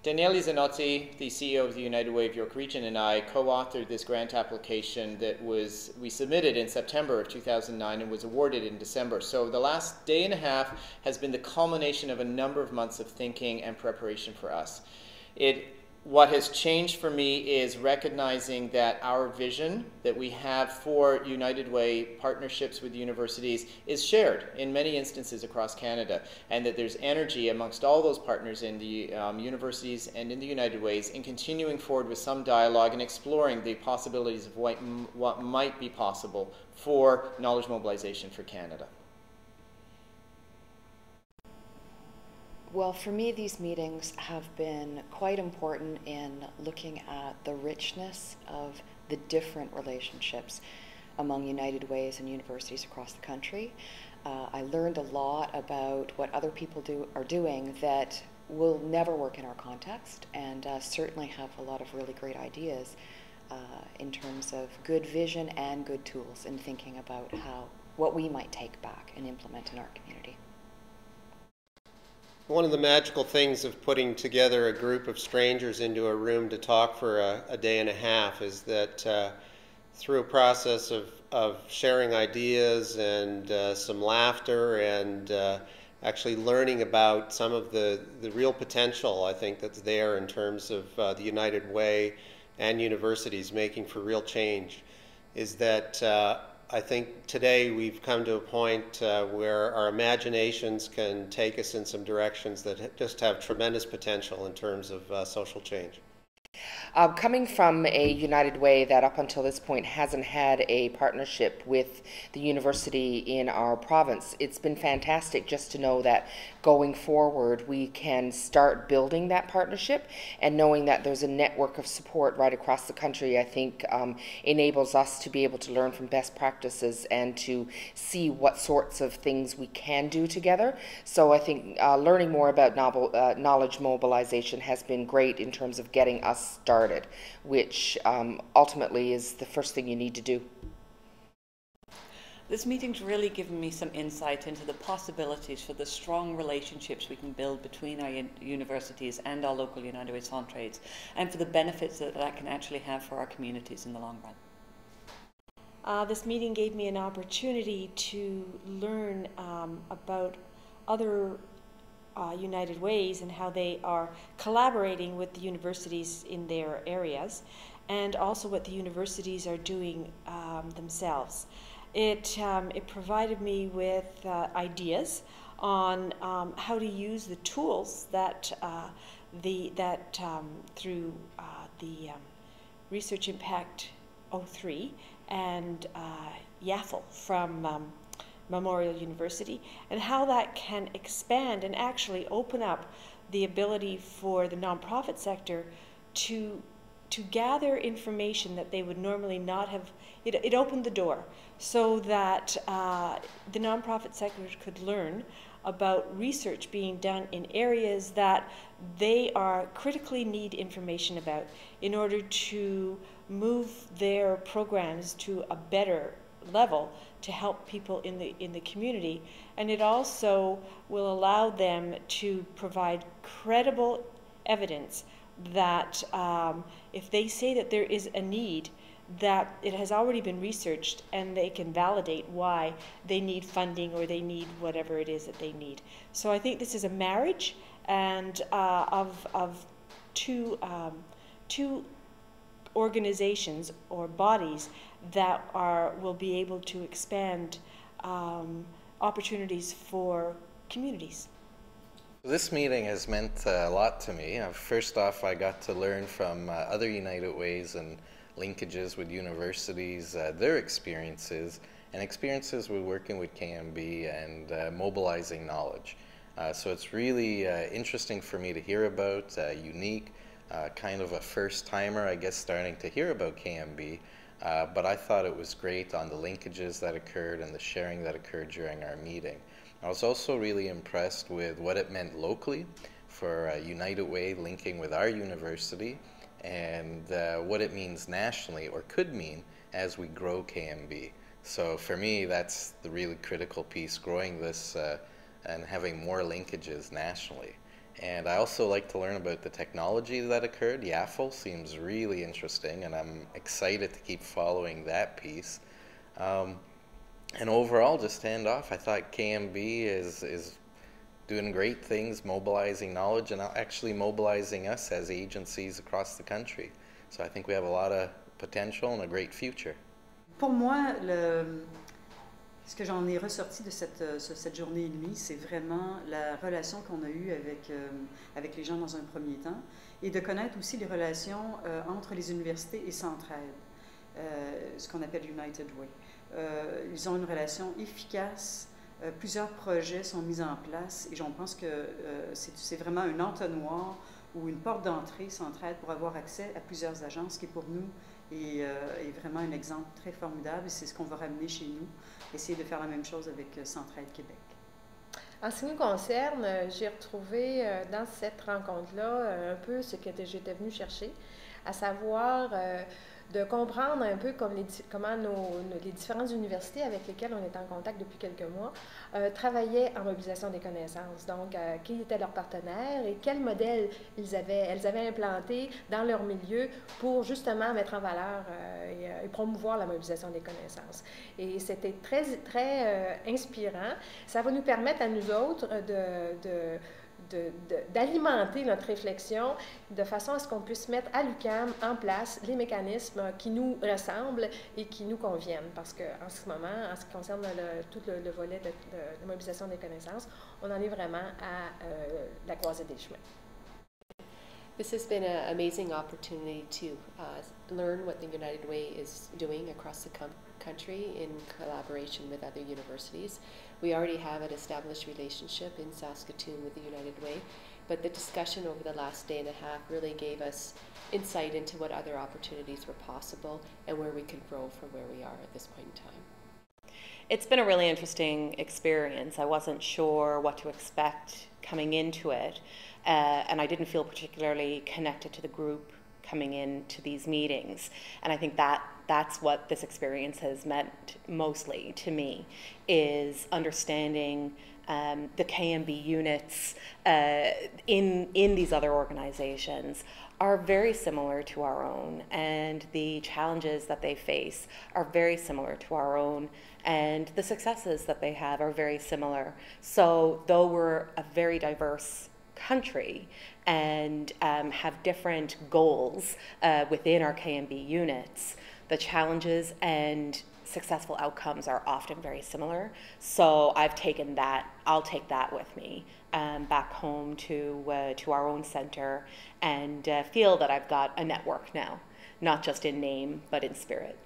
Daniele Zanotti, the CEO of the United Way of York Region, and I co-authored this grant application that we submitted in September of 2009 and was awarded in December. So the last day and a half has been the culmination of a number of months of thinking and preparation for us. What has changed for me is recognizing that our vision that we have for United Way partnerships with universities is shared in many instances across Canada, and that there's energy amongst all those partners in the universities and in the United Ways in continuing forward with some dialogue and exploring the possibilities of what might be possible for knowledge mobilization for Canada. Well, for me, these meetings have been quite important in looking at the richness of the different relationships among United Ways and universities across the country. I learned a lot about what other people are doing that will never work in our context, and certainly have a lot of really great ideas in terms of good vision and good tools in thinking about what we might take back and implement in our community. One of the magical things of putting together a group of strangers into a room to talk for a day and a half is that through a process of sharing ideas and some laughter and actually learning about some of the real potential, I think, that's there in terms of the United Way and universities making for real change, is that I think today we've come to a point where our imaginations can take us in some directions that just have tremendous potential in terms of social change. Coming from a United Way that up until this point hasn't had a partnership with the university in our province, it's been fantastic just to know that going forward we can start building that partnership, and knowing that there's a network of support right across the country, I think enables us to be able to learn from best practices and to see what sorts of things we can do together. So I think learning more about knowledge mobilization has been great in terms of getting us started, which ultimately is the first thing you need to do. This meeting's really given me some insight into the possibilities for the strong relationships we can build between our universities and our local United Way centres, and for the benefits that that can actually have for our communities in the long run. This meeting gave me an opportunity to learn about other United Ways and how they are collaborating with the universities in their areas, and also what the universities are doing themselves. It provided me with ideas on how to use the tools that through the Research Impact 03 and YAFL from Memorial University, and how that can expand and actually open up the ability for the nonprofit sector to gather information that they would normally not have. It opened the door so that the nonprofit sector could learn about research being done in areas that they are critically need information about in order to move their programs to a better level to help people in the community. And it also will allow them to provide credible evidence that if they say that there is a need, that it has already been researched and they can validate why they need funding or they need whatever it is that they need. So I think this is a marriage and of two organizations or bodies that will be able to expand opportunities for communities. This meeting has meant a lot to me. First off, I got to learn from other United Ways and linkages with universities, their experiences, and experiences with working with KMB and mobilizing knowledge. So it's really interesting for me to hear about, unique, kind of a first-timer, I guess, starting to hear about KMB. But I thought it was great on the linkages that occurred and the sharing that occurred during our meeting. I was also really impressed with what it meant locally for United Way linking with our university, and what it means nationally, or could mean, as we grow KMB. So for me, that's the really critical piece, growing this and having more linkages nationally. And I also like to learn about the technology that occurred. YAFL seems really interesting, and I'm excited to keep following that piece. And overall, just to end off, I thought KMB is doing great things, mobilizing knowledge, and actually mobilizing us as agencies across the country. So I think we have a lot of potential and a great future. Pour moi, ce que j'en ai ressorti de cette journée et demie, c'est vraiment la relation qu'on a eue avec les gens dans un premier temps, et de connaître aussi les relations entre les universités et Centraide, ce qu'on appelle United Way. Ils ont une relation efficace, plusieurs projets sont mis en place, et je pense que c'est vraiment un entonnoir ou une porte d'entrée Centraide pour avoir accès à plusieurs agences, qui pour nous est vraiment un exemple très formidable, et c'est ce qu'on va ramener chez nous, essayer de faire la même chose avec Centraide Québec. En ce qui nous concerne, j'ai retrouvé dans cette rencontre-là un peu ce que j'étais venue chercher, à savoir de comprendre un peu comment les différentes universités avec lesquelles on est en contact depuis quelques mois travaillaient en mobilisation des connaissances. Donc, qui étaient leurs partenaires et quel modèle elles avaient implanté dans leur milieu pour justement mettre en valeur et promouvoir la mobilisation des connaissances. Et c'était très, très inspirant. Ça va nous permettre à nous autres d'alimenter notre réflexion de façon à ce qu'on puisse mettre à l'UQAM en place les mécanismes qui nous ressemblent et qui nous conviennent. Parce qu'en ce moment, en ce qui concerne tout le volet de mobilisation des connaissances, on en est vraiment à la croisée des chemins. This has been an amazing opportunity to learn what the United Way is doing across the country in collaboration with other universities. We already have an established relationship in Saskatoon with the United Way, but the discussion over the last day and a half really gave us insight into what other opportunities were possible and where we could grow from where we are at this point in time. It's been a really interesting experience. I wasn't sure what to expect coming into it, and I didn't feel particularly connected to the group coming into these meetings. And I think that's what this experience has meant mostly to me, is understanding the KMB units in these other organizations are very similar to our own, and the challenges that they face are very similar to our own, and the successes that they have are very similar. So though we're a very diverse country and have different goals within our KMB units, the challenges and successful outcomes are often very similar. So I'll take that with me back home to our own center, and feel that I've got a network now, not just in name, but in spirit.